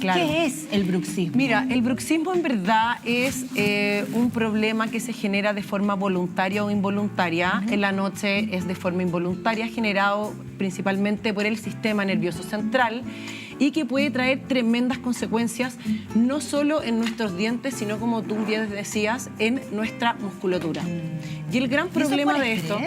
Claro. ¿Qué es el bruxismo? Mira, el bruxismo en verdad es un problema que se genera de forma voluntaria o involuntaria. En la noche es de forma involuntaria, generado principalmente por el sistema nervioso central y que puede traer tremendas consecuencias, no solo en nuestros dientes, sino, como tú bien decías, en nuestra musculatura. Y el gran problema de esto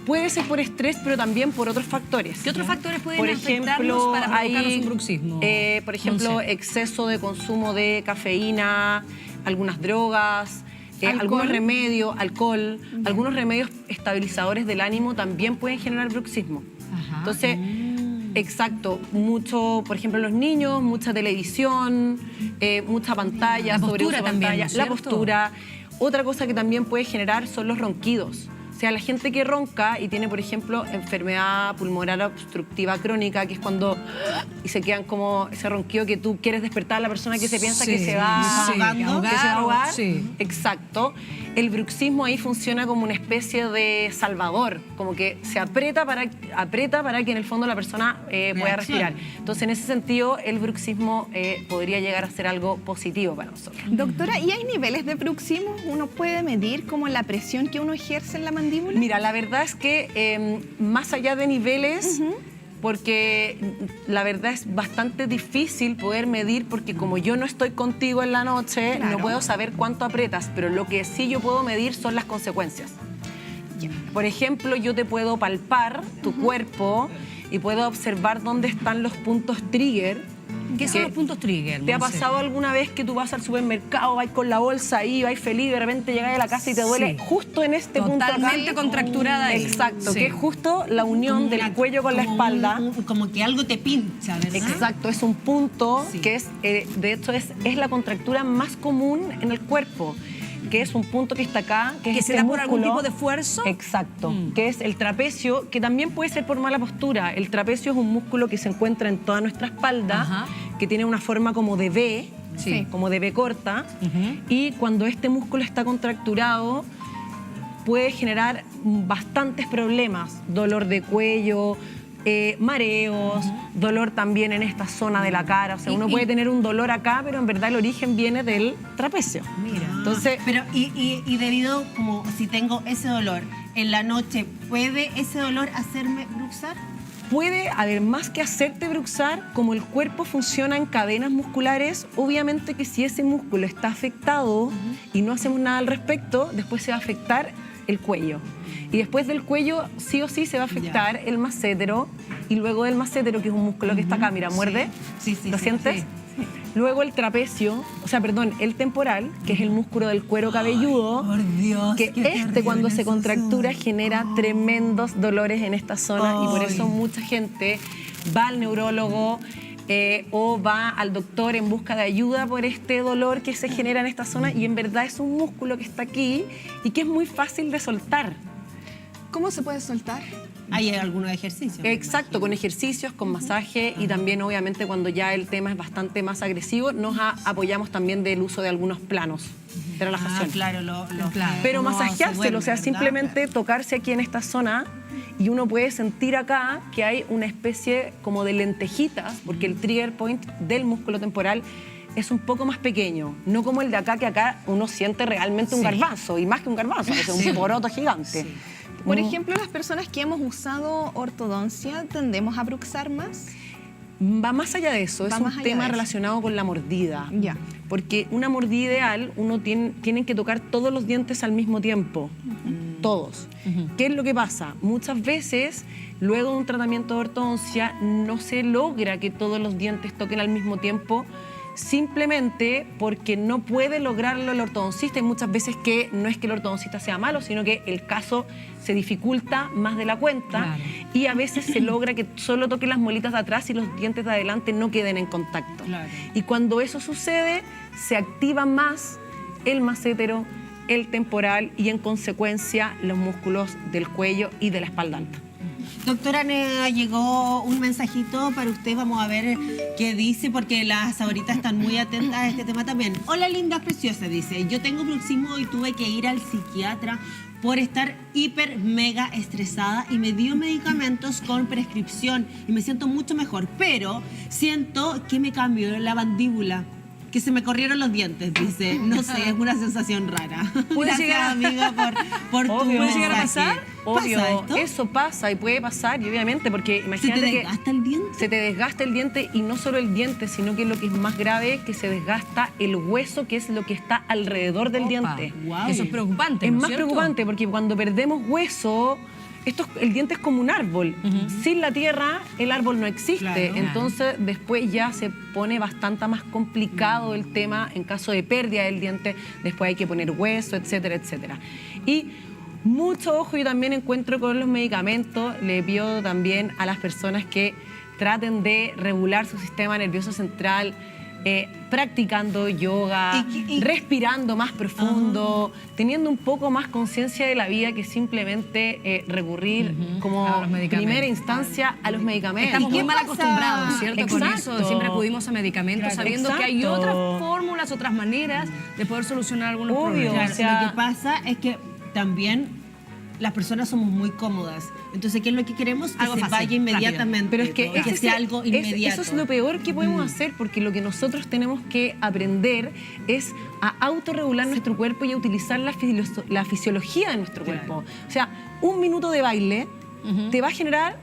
puede ser por estrés, pero también por otros factores. ¿Qué otros factores pueden por afectarnos ejemplo, para provocarnos un bruxismo? Por ejemplo, exceso de consumo de cafeína, algunas drogas, algunos remedios, alcohol, algunos remedios estabilizadores del ánimo también pueden generar bruxismo. Ajá. Entonces, exacto, mucho, por ejemplo, los niños, mucha televisión, mucha pantalla, La sobre postura también, ¿no es la cierto? postura. Otra cosa que también puede generar son los ronquidos. O sea, la gente que ronca y tiene, por ejemplo, enfermedad pulmonar obstructiva crónica, que es cuando y se quedan como ese ronquido que tú quieres despertar a la persona que se piensa que se va ahogando, que se va a ahogar. Sí. Exacto. El bruxismo ahí funciona como una especie de salvador, como que se aprieta para que en el fondo la persona pueda respirar. Entonces, en ese sentido, el bruxismo podría llegar a ser algo positivo para nosotros. Doctora, ¿y hay niveles de bruxismo? ¿Uno puede medir como la presión que uno ejerce en la mandíbula? Mira, la verdad es que más allá de niveles, porque la verdad es bastante difícil poder medir, porque como yo no estoy contigo en la noche, no puedo saber cuánto aprietas, pero lo que sí yo puedo medir son las consecuencias. Por ejemplo, yo te puedo palpar tu cuerpo y puedo observar dónde están los puntos trigger. ¿Qué son los puntos trigger? ¿Te ha pasado alguna vez que tú vas al supermercado, vas con la bolsa ahí, vas feliz, de repente llegas a la casa y te duele justo en este punto acá? Totalmente contracturada ahí. Exacto, Sí. que es justo la unión del cuello con la espalda. Como que algo te pincha, ¿verdad? Exacto, es un punto que es, de hecho, es la contractura más común en el cuerpo, que es un punto que está acá, que es ¿Que este se da por algún músculo. tipo de esfuerzo? Exacto, que es el trapecio, que también puede ser por mala postura. El trapecio es un músculo que se encuentra en toda nuestra espalda, que tiene una forma como de V, como de V corta, y cuando este músculo está contracturado puede generar bastantes problemas, dolor de cuello, mareos, dolor también en esta zona de la cara. O sea, uno puede tener un dolor acá, pero en verdad el origen viene del trapecio. Mira. Entonces, Pero, y debido, como si tengo ese dolor en la noche, ¿puede ese dolor hacerme bruxar? puede, además que hacerte bruxar, como el cuerpo funciona en cadenas musculares, obviamente que si ese músculo está afectado y no hacemos nada al respecto, después se va a afectar el cuello. Y después del cuello, sí o sí, se va a afectar el massétero, y luego del massétero, que es un músculo que está acá, mira, muerde, ¿lo sientes? Sí. Luego el trapecio, o sea, perdón, el temporal, que es el músculo del cuero cabelludo, Por Dios, que cuando se contractura genera tremendos dolores en esta zona, y por eso mucha gente va al neurólogo o va al doctor en busca de ayuda por este dolor que se genera en esta zona, y en verdad es un músculo que está aquí y que es muy fácil de soltar. ¿Cómo se puede soltar? Hay algunos ejercicios. Exacto, con ejercicios, con masaje, y también obviamente cuando ya el tema es bastante más agresivo, nos apoyamos también del uso de algunos planos de relajación. Claro, Pero uno se masajeárselo, duerme, o sea, ¿verdad? simplemente tocarse aquí en esta zona, y uno puede sentir acá que hay una especie como de lentejitas, porque el trigger point del músculo temporal es un poco más pequeño, no como el de acá, que acá uno siente realmente un garbanzo, y más que un garbanzo, es un poroto gigante. Por ejemplo, las personas que hemos usado ortodoncia, ¿tendemos a bruxar más? Va más allá de eso, es Va un más allá tema de eso. relacionado con la mordida. Ya. Porque una mordida ideal, uno tienen que tocar todos los dientes al mismo tiempo. Todos. ¿Qué es lo que pasa? Muchas veces, luego de un tratamiento de ortodoncia, no se logra que todos los dientes toquen al mismo tiempo, simplemente porque no puede lograrlo el ortodoncista. Y muchas veces que no es que el ortodoncista sea malo, sino que el caso se dificulta más de la cuenta. Claro. Y a veces se logra que solo toquen las muelitas de atrás y los dientes de adelante no queden en contacto. Claro. Y cuando eso sucede, se activa más el massétero, el temporal, y en consecuencia los músculos del cuello y de la espalda alta. Doctora Nea, llegó un mensajito para usted. Vamos a ver qué dice, porque las ahorita están muy atentas a este tema también. Hola, linda, preciosa, dice. Yo tengo bruxismo y tuve que ir al psiquiatra por estar hiper mega estresada y me dio medicamentos con prescripción y me siento mucho mejor, pero siento que me cambió la mandíbula, que se me corrieron los dientes, dice. No sé, es una sensación rara. ¿Puede Gracias, llegar amiga, por tu Obvio. ¿Puede llegar a mensaje. pasar? Obvio, ¿Pasa esto? eso pasa y puede pasar, y obviamente, porque ¿Se imagínate te que desgasta el diente? se te desgasta el diente, y no solo el diente, sino que lo que es más grave, que se desgasta el hueso, que es lo que está alrededor del Opa, diente. Guau. Eso es preocupante, Es ¿no más cierto? preocupante porque cuando perdemos hueso, el diente es como un árbol. Sin la tierra, el árbol no existe. Claro. Entonces, después ya se pone bastante más complicado el tema en caso de pérdida del diente. Después hay que poner hueso, etcétera, etcétera. Y mucho ojo, yo también encuentro con los medicamentos. Le pido también a las personas que traten de regular su sistema nervioso central, practicando yoga, respirando más profundo, teniendo un poco más conciencia de la vida que simplemente recurrir como A los medicamentos. primera instancia a los medicamentos. Estamos ¿Y muy qué mal pasa? acostumbrados, ¿cierto? Con Exacto. eso siempre acudimos a medicamentos, Claro, sabiendo que hay exacto. otras fórmulas, otras maneras de poder solucionar algunos Obvio. problemas. Claro, O sea- lo que pasa es que también las personas somos muy cómodas. Entonces, ¿qué es lo que queremos? Que Algo se fácil, vaya inmediatamente. Pero es que, todo, que sea algo inmediato. eso es lo peor que podemos hacer, porque lo que nosotros tenemos que aprender es a autorregular nuestro cuerpo y a utilizar la fisiología de nuestro cuerpo. O sea, un minuto de baile te va a generar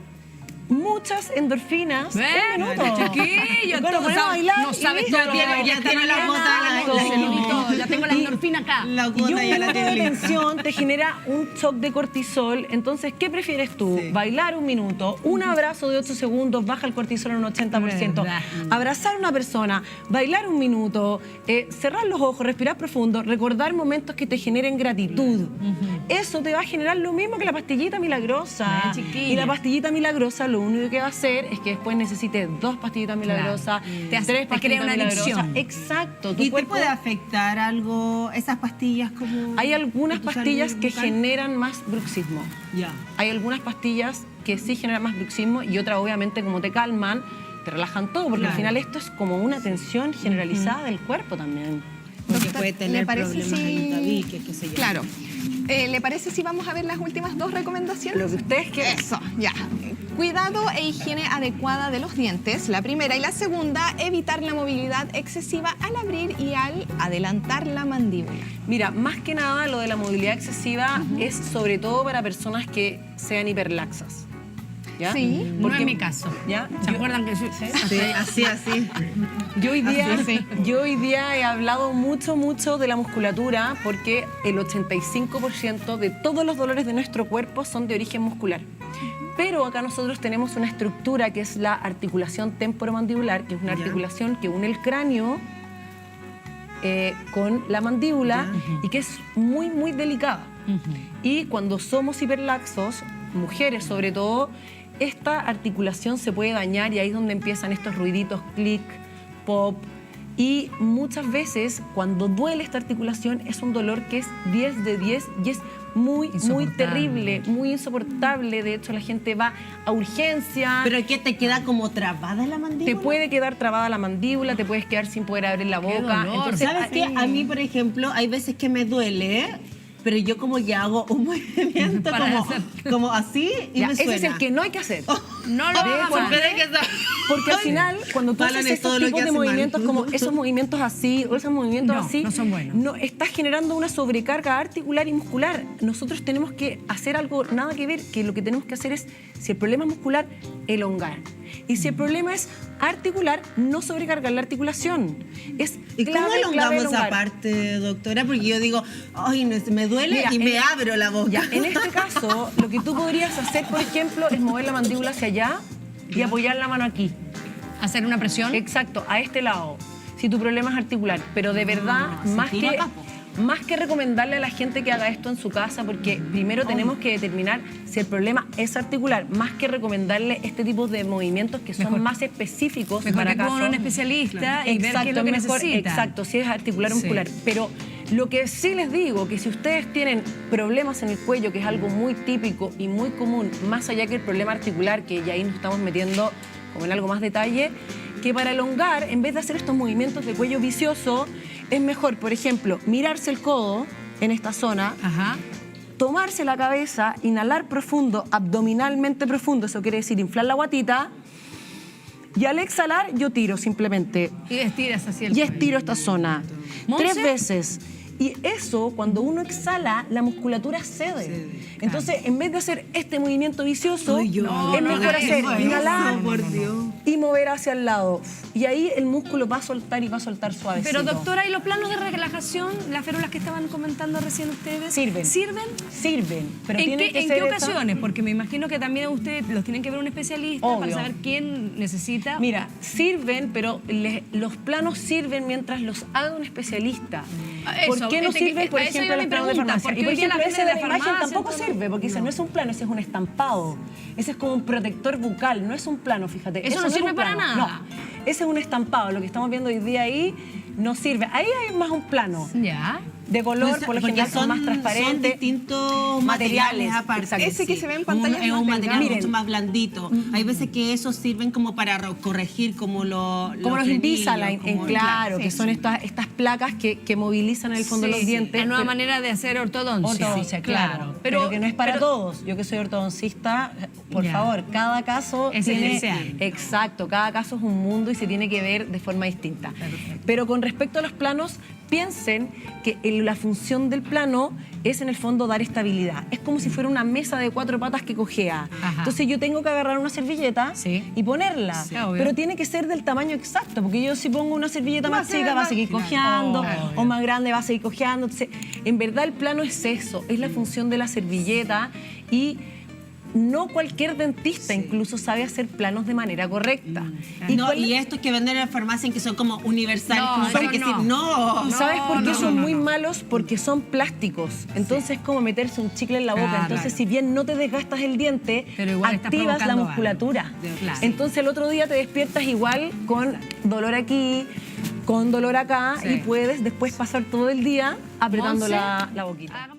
muchas endorfinas. Ven, Un minuto. chiquillo, Bueno, tú ponemos a bailar no y sabes listo. todo lo que hay ya esta tiene la mañana, cuota, la celulita y todo, ya tengo la endorfina acá. La Y cuota un ya la minuto tiene de lista. tensión te genera un shock de cortisol. Entonces, ¿qué prefieres tú? Sí. Bailar un minuto, un abrazo de 8 segundos, baja el cortisol en un 80%. Verdad. Abrazar a una persona, bailar un minuto, cerrar los ojos, respirar profundo, recordar momentos que te generen gratitud. Eso te va a generar lo mismo que la pastillita milagrosa. Chiquilla. Y la pastillita milagrosa lo único que va a hacer es que después necesites 2 pastillitas milagrosas, Te hace- 3 te pastillitas crea una milagrosas. adicción. Exacto. Tu ¿Y te cuerpo- puede afectar algo esas pastillas como...? Hay algunas en tu pastillas salud que bucal? generan más bruxismo. Ya. Hay algunas pastillas que sí generan más bruxismo y otras, obviamente, como te calman, te relajan todo, porque Claro. al final esto es como una tensión generalizada del cuerpo también. Porque Doctor, puede tener ¿le parece problemas si- en el tabique, qué sé yo. Claro. ¿Le parece si vamos a ver las últimas 2 recomendaciones? Lo que ustedes quieran. Eso, ya. Cuidado e higiene adecuada de los dientes, la primera. Y la segunda, evitar la movilidad excesiva al abrir y al adelantar la mandíbula. Mira, más que nada lo de la movilidad excesiva es sobre todo para personas que sean hiperlaxas. ¿Ya? Sí. No es mi caso. ¿Ya? ¿Se Yo- acuerdan que Sí, así. Yo hoy día he hablado mucho de la musculatura, porque el 85% de todos los dolores de nuestro cuerpo son de origen muscular. Pero acá nosotros tenemos una estructura que es la articulación temporomandibular, que es una Ya. articulación que une el cráneo con la mandíbula y que es muy delicada. Y cuando somos hiperlaxos, mujeres sobre todo, esta articulación se puede dañar y ahí es donde empiezan estos ruiditos clic, pop. Y muchas veces cuando duele esta articulación es un dolor que es 10 de 10 y es muy Insoportable. terrible, muy insoportable. De hecho, la gente va a urgencia. ¿Pero qué te queda como trabada la mandíbula? Te puede quedar trabada la mandíbula, te puedes quedar sin poder abrir la boca. dolor. Entonces, ¿Sabes qué? A mí, por ejemplo, hay veces que me duele, pero yo como que hago un movimiento Para como así y ya, me ese suena. es el que no hay que hacer. No lo hagas. ¿Por qué? Porque al final, cuando tú Alan haces es todo estos lo tipos que de hace mal. movimientos, como esos movimientos así o esos movimientos No, así, no son buenos. no, estás generando una sobrecarga articular y muscular. Nosotros tenemos que hacer algo nada que ver, que lo que tenemos que hacer es, si el problema es muscular, elongar. Y si el problema es articular, no sobrecargar la articulación. Es ¿Y cómo clave elongamos esa elongar. parte, doctora? Porque yo digo, ay, me duele Mira, y me en- abro la boca. Ya, en este caso, lo que tú podrías hacer, por ejemplo, es mover la mandíbula hacia allá y apoyar la mano aquí. Hacer una presión. Exacto, a este lado. Si tu problema es articular, pero de verdad, más tira que, acá, más que recomendarle a la gente que haga esto en su casa, porque primero tenemos que determinar si el problema es articular, más que recomendarle este tipo de movimientos que son Mejor- más específicos Mejor para que con casos. un especialista y ver qué es lo que mejor, necesita. exacto, si es articular o Sí. muscular. Pero Lo que sí les digo, que si ustedes tienen problemas en el cuello, que es algo muy típico y muy común, más allá que el problema articular, que ya ahí nos estamos metiendo como en algo más detalle, que para elongar, en vez de hacer estos movimientos de cuello vicioso, es mejor, por ejemplo, mirarse el codo en esta zona, tomarse la cabeza, inhalar profundo, abdominalmente profundo, eso quiere decir inflar la guatita, y al exhalar yo tiro simplemente. Y estiras así el Y cuello. estiro esta zona. ¿Monse? 3 veces. Y eso, cuando uno exhala, la musculatura cede. Entonces, en vez de hacer este movimiento vicioso, es mejor hacer inhalar y mover hacia el lado. Y ahí el músculo va a soltar y va a soltar suavecito. Pero doctora, ¿y los planos de relajación, las férulas que estaban comentando recién ustedes? Sirven. ¿Sirven? Sirven, pero ¿En tienen que qué ser ocasiones? Porque me imagino que también ustedes los tienen que ver un especialista para Obvio. saber quién necesita. Mira, sirven, pero los planos sirven mientras los haga un especialista. Eso, ¿Por qué no sirven, por a eso ejemplo, iba los mi planos de pregunta, farmacia? porque Y por hoy día la ejemplo, ese gente de de la imagen farmacia, tampoco entonces- sirve, porque ese no es un plano, ese es un estampado. Ese es como un protector bucal, no es un plano, fíjate. Eso no es sirve un para plano. nada. No, ese es un estampado. Lo que estamos viendo hoy día ahí no sirve. Ahí hay más un plano. Ya. De color, por lo Porque general son más transparentes. Son distintos materiales aparte. Exacto. Ese que se ve en Un- pantalla es es más un material delgado. mucho más blandito. Hay veces que esos sirven como para corregir como los Como los Invisalign, como- claro, que sí, son estas placas que movilizan en el fondo Sí, los sí. dientes. La nueva pero- manera de hacer ortodoncia. Ortodoncia, claro. Pero que no es para todos. Yo que soy ortodoncista, por Ya. favor, cada caso Es tiene... especial. Exacto, cada caso es un mundo y se tiene que ver de forma distinta. Pero con respecto a los planos, piensen que la función del plano es en el fondo dar estabilidad. Es como si fuera una mesa de 4 patas que cojea. Ajá. Entonces yo tengo que agarrar una servilleta Sí. y ponerla. Sí, obvio. Pero tiene que ser del tamaño exacto, porque yo si pongo una servilleta más chica va a seguir cojeando, o más grande va a seguir cojeando. Entonces, en verdad el plano es eso, es la función de la servilleta y no cualquier dentista incluso sabe hacer planos de manera correcta. Y estos que venden en la farmacia que son como universales, No, como para esos que no. no. ¿Y sabes por qué no, son no, muy no. malos? Porque son plásticos. Entonces es como meterse un chicle en la boca. Claro. Entonces, si bien no te desgastas el diente, Pero igual estás activas la provocando musculatura. algo. Claro. Entonces el otro día te despiertas igual con dolor aquí, con dolor acá Sí. y puedes después pasar todo el día apretando Monse, la boquita. hagamos-